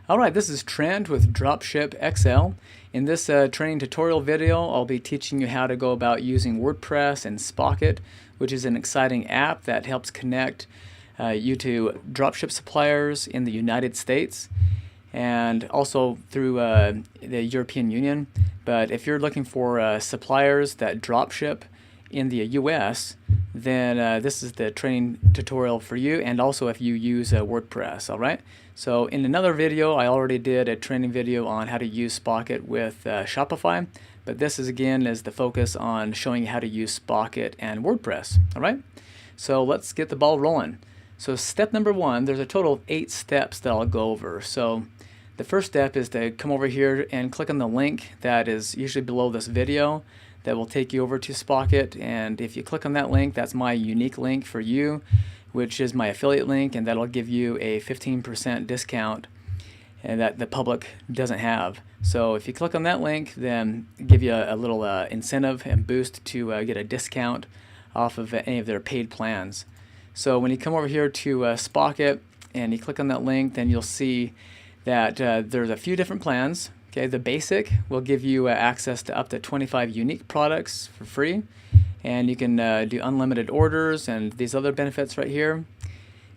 Alright, this is Trent with DropshipXL. In this training tutorial video, I'll be teaching you how to go about using WordPress and Spocket, which is an exciting app that helps connect you to dropship suppliers in the United States and also through the European Union. But if you're looking for suppliers that dropship in the US, then this is the training tutorial for you, and also if you use WordPress. Alright, so in another video I already did a training video on how to use Spocket with Shopify, but this is the focus on showing you how to use Spocket and WordPress. Alright, so let's get the ball rolling. So step number one, there's a total of 8 steps that I'll go over. So the first step is to come over here and click on the link that is usually below this video that will take you over to Spocket, and if you click on that link, that's my unique link for you, which is my affiliate link, and that'll give you a 15% discount and that the public doesn't have. So if you click on that link, then give you a little incentive and boost to get a discount off of any of their paid plans. So when you come over here to Spocket and you click on that link, then you'll see that there's a few different plans. Okay, the basic will give you access to up to 25 unique products for free, and you can do unlimited orders and these other benefits right here.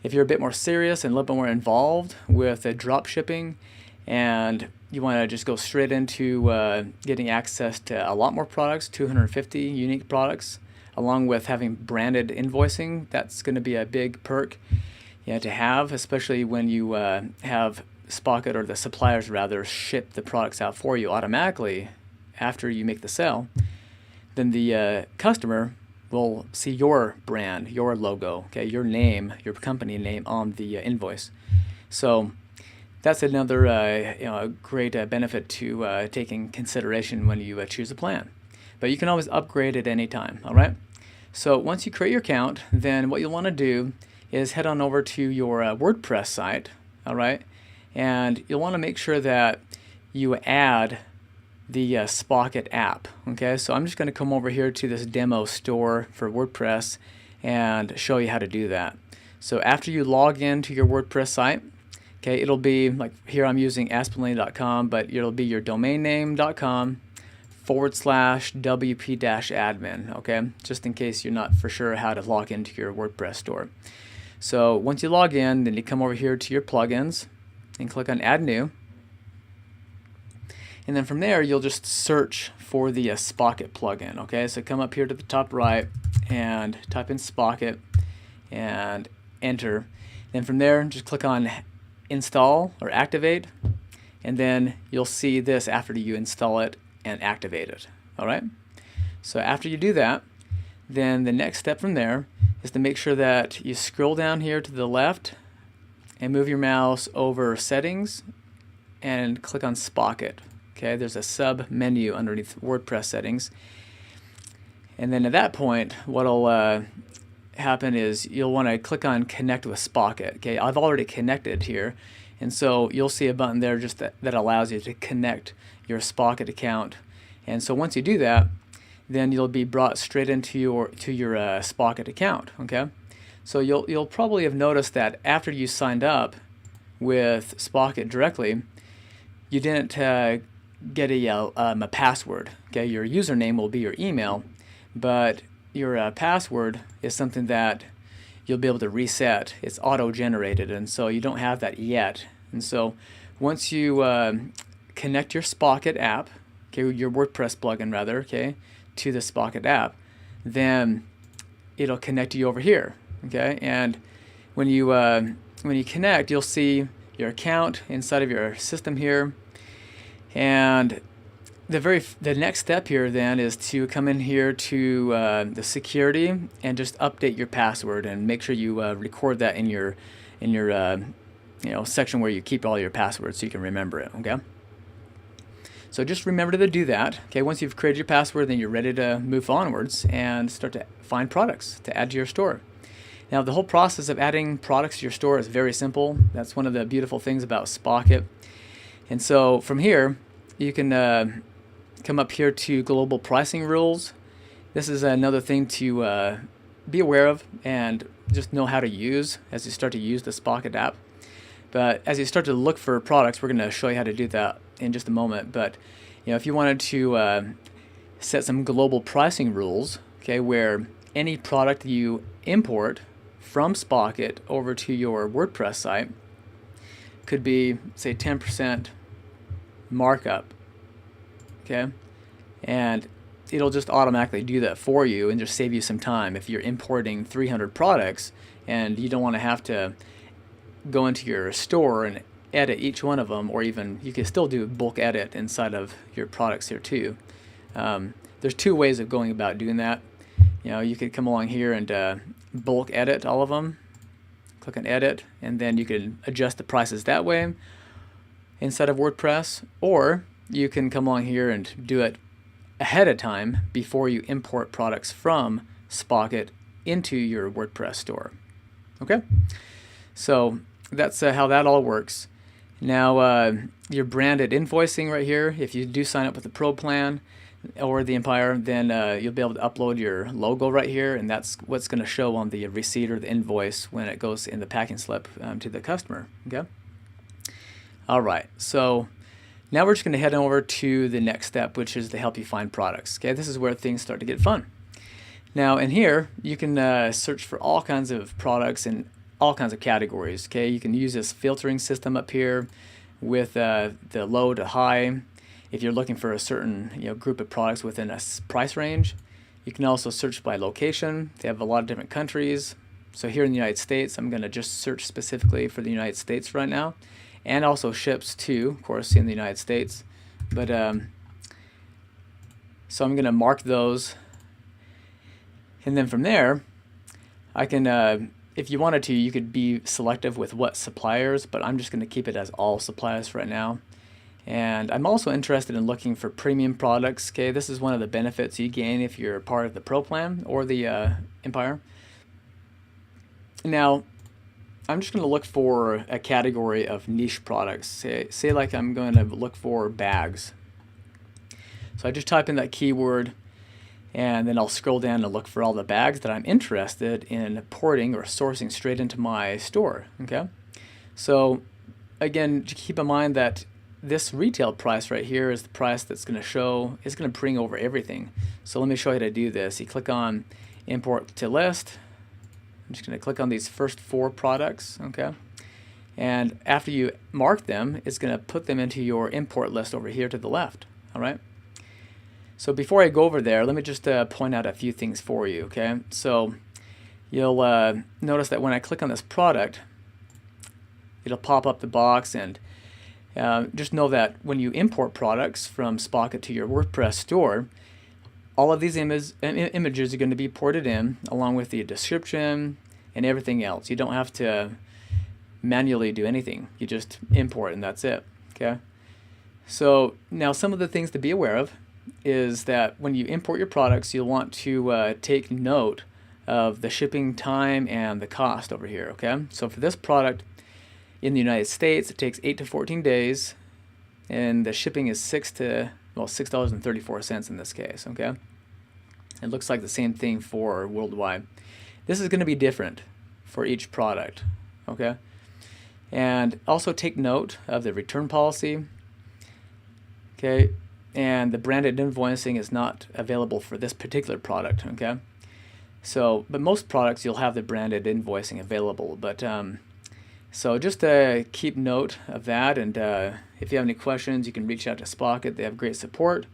If you're a bit more serious and a little bit more involved with drop shipping and you want to just go straight into getting access to a lot more products, 250 unique products, along with having branded invoicing, that's going to be a big perk to have, especially when you have Spocket, or the suppliers rather, ship the products out for you automatically after you make the sale. Then the customer will see your brand, your logo, okay, your name, your company name on the invoice. So that's another great benefit to take in consideration when you choose a plan. But you can always upgrade at any time. All right. So once you create your account, then what you'll want to do is head on over to your WordPress site. All right. And you'll want to make sure that you add the Spocket app. Okay, so I'm just going to come over here to this demo store for WordPress and show you how to do that. So after you log into your WordPress site, okay, it'll be like here I'm using aspenlane.com, but it'll be your domain name.com/wp-admin. Okay, just in case you're not for sure how to log into your WordPress store. So once you log in, then you come over here to your plugins and click on Add New. And then from there, you'll just search for the Spocket plugin. Okay, so come up here to the top right and type in Spocket and enter. Then from there, just click on Install or Activate, and then you'll see this after you install it and activate it. All right. So after you do that, then the next step from there is to make sure that you scroll down here to the left and move your mouse over Settings and click on Spocket. Okay, there's a sub menu underneath WordPress settings, and then at that point what'll happen is you'll want to click on Connect with Spocket. Okay, I've already connected here, and so you'll see a button there just that allows you to connect your Spocket account. And so once you do that, then you'll be brought straight into your Spocket account. Okay. So you'll probably have noticed that after you signed up with Spocket directly, you didn't get a password. Okay, your username will be your email, but your password is something that you'll be able to reset. It's auto-generated, and so you don't have that yet. And so once you connect your Spocket app, okay, your WordPress plugin rather, okay, to the Spocket app, then it'll connect you over here. Okay, and when you connect, you'll see your account inside of your system here, and the next step here then is to come in here to the security and just update your password, and make sure you record that in your section where you keep all your passwords so you can remember it. Okay. So just remember to do that. Okay, once you've created your password, then you're ready to move onwards and start to find products to add to your store. Now the whole process of adding products to your store is very simple. That's one of the beautiful things about Spocket. And so from here, you can come up here to Global Pricing Rules. This is another thing to be aware of and just know how to use as you start to use the Spocket app. But as you start to look for products, we're going to show you how to do that in just a moment. But if you wanted to set some global pricing rules, okay, where any product you import from SpaKit over to your WordPress site could be, say, 10% markup, okay, and it'll just automatically do that for you and just save you some time if you're importing 300 products and you don't want to have to go into your store and edit each one of them, or even you can still do bulk edit inside of your products here too. There's two ways of going about doing that. You could come along here and bulk edit all of them, click on edit, and then you can adjust the prices that way inside of WordPress, or you can come along here and do it ahead of time before you import products from SpaKit into your WordPress store. Okay, so that's how that all works. Now your branded invoicing right here, if you do sign up with the Pro plan or the Empire, then you'll be able to upload your logo right here, and that's what's going to show on the receipt or the invoice when it goes in the packing slip to the customer. Okay. All right, so now we're just going to head over to the next step, which is to help you find products. Okay, this is where things start to get fun. Now in here, you can search for all kinds of products in all kinds of categories. Okay, you can use this filtering system up here with the low to high. If you're looking for a certain group of products within a price range, you can also search by location. They have a lot of different countries. So here in the United States, I'm going to just search specifically for the United States right now, and also ships too, of course, in the United States. But so I'm going to mark those, and then from there, I can. If you wanted to, you could be selective with what suppliers, but I'm just going to keep it as all suppliers right now. And I'm also interested in looking for premium products. Okay, this is one of the benefits you gain if you're part of the Pro plan or the Empire. Now, I'm just going to look for a category of niche products. Say like I'm going to look for bags. So I just type in that keyword, and then I'll scroll down and look for all the bags that I'm interested in porting or sourcing straight into my store. Okay, so again, keep in mind that this retail price right here is the price that's going to show, it's going to bring over everything. So let me show you how to do this. You click on import to list. I'm just going to click on these first 4 products. Okay, and after you mark them, it's going to put them into your import list over here to the left. All right. So before I go over there, let me just point out a few things for you, okay? So you'll notice that when I click on this product, it'll pop up the box, and just know that when you import products from SpaKit to your WordPress store, all of these images are going to be ported in along with the description and everything else. You don't have to manually do anything. You just import and that's it, okay? So now some of the things to be aware of is that when you import your products, you'll want to take note of the shipping time and the cost over here, okay? So for this product in the United States, it takes 8 to 14 days, and the shipping is $6.34 in this case, okay? It looks like the same thing for worldwide. This is going to be different for each product, okay? And also take note of the return policy, okay? And the branded invoicing is not available for this particular product, okay? So, but most products you'll have the branded invoicing available. But so just keep note of that, and if you have any questions, you can reach out to SpaKit. They have great support.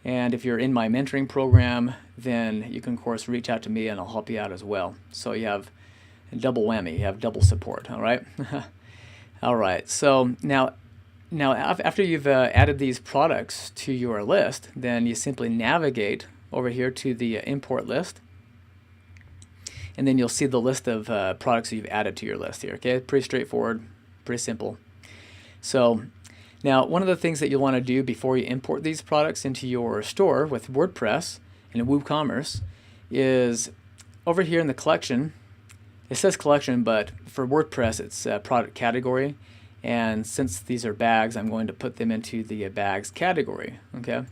And if you're in my mentoring program, then you can of course reach out to me, and I'll help you out as well. So you have a double whammy. You have double support. All right. All right. So now after you've added these products to your list, then you simply navigate over here to the import list, and then you'll see the list of products that you've added to your list here. Okay, pretty straightforward, pretty simple. So now one of the things that you'll want to do before you import these products into your store with WordPress and WooCommerce is over here in the collection. It says collection, but for WordPress it's product category. And since these are bags, I'm going to put them into the bags category, okay?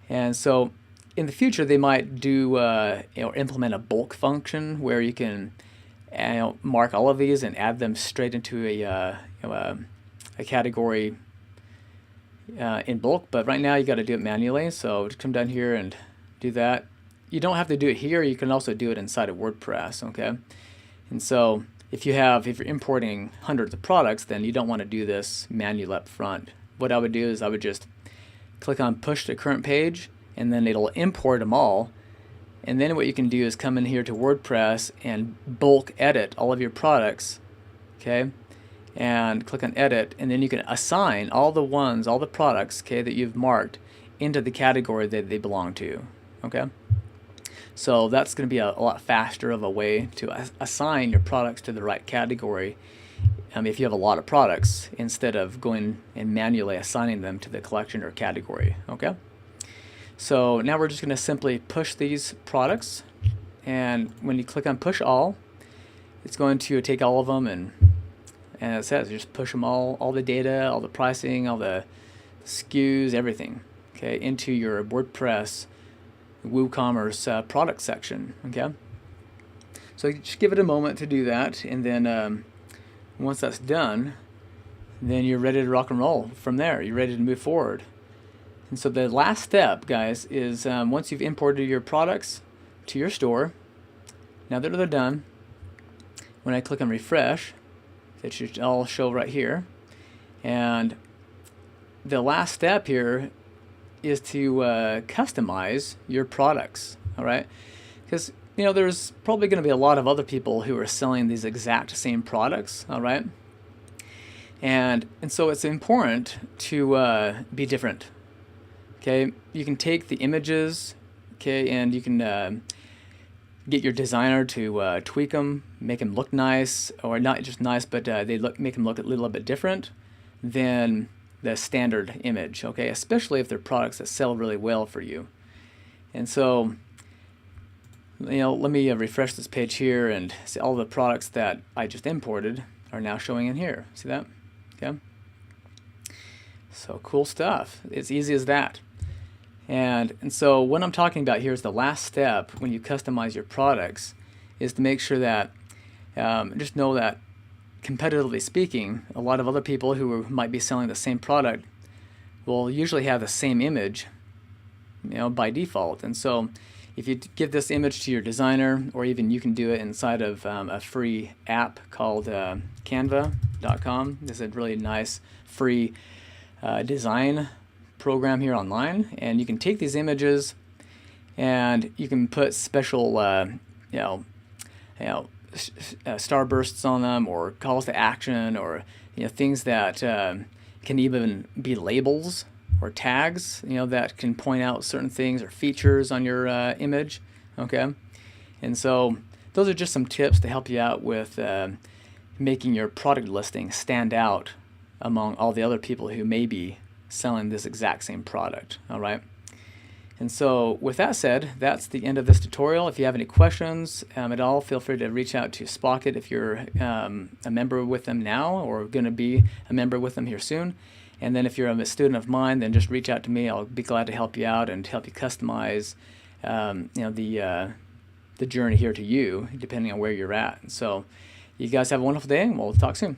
And so in the future, they might do or implement a bulk function where you can and mark all of these and add them straight into a category in bulk. But right now you got to do it manually, so just come down here and do that. You don't have to do it here. You can also do it inside of WordPress. Okay, and so if you're importing hundreds of products, then you don't want to do this manually up front. What I would do is I would just click on push to current page, and then it'll import them all. And then what you can do is come in here to WordPress and bulk edit all of your products, okay? And click on edit, and then you can assign all the products, okay, that you've marked into the category that they belong to, okay? So that's going to be a lot faster of a way to assign your products to the right category if you have a lot of products, instead of going and manually assigning them to the collection or category, okay? So now we're just going to simply push these products, and when you click on push all, it's going to take all of them, and it says just push them all the data, all the pricing, all the SKUs, everything, okay, into your WordPress WooCommerce product section, okay? So just give it a moment to do that, and then once that's done, then you're ready to rock and roll from there. You're ready to move forward. And so the last step, guys, is once you've imported your products to your store, now that they're done, when I click on refresh, it should all show right here. And the last step here is to customize your products, all right? Because there's probably going to be a lot of other people who are selling these exact same products, all right? And so it's important to be different. Okay, you can take the images, okay, and you can get your designer to tweak them, make them look nice, or not just nice, but make them look a little bit different than the standard image, okay, especially if they're products that sell really well for you. And so, let me refresh this page here, and see all the products that I just imported are now showing in here. See that? Okay. So cool stuff. It's easy as that. And so what I'm talking about here is the last step when you customize your products is to make sure that, just know that competitively speaking, a lot of other people who might be selling the same product will usually have the same image, by default. And so if you give this image to your designer, or even you can do it inside of a free app called Canva.com. This is a really nice free design program here online, and you can take these images and you can put special starbursts on them, or calls to action, or things that can even be labels or tags that can point out certain things or features on your image, okay? And so those are just some tips to help you out with making your product listing stand out among all the other people who may be selling this exact same product, all right? And so with that said, that's the end of this tutorial. If you have any questions at all, feel free to reach out to Spocket if you're a member with them now, or going to be a member with them here soon. And then if you're a student of mine, then just reach out to me. I'll be glad to help you out and help you customize the journey here to you, depending on where you're at. So you guys have a wonderful day, and we'll talk soon.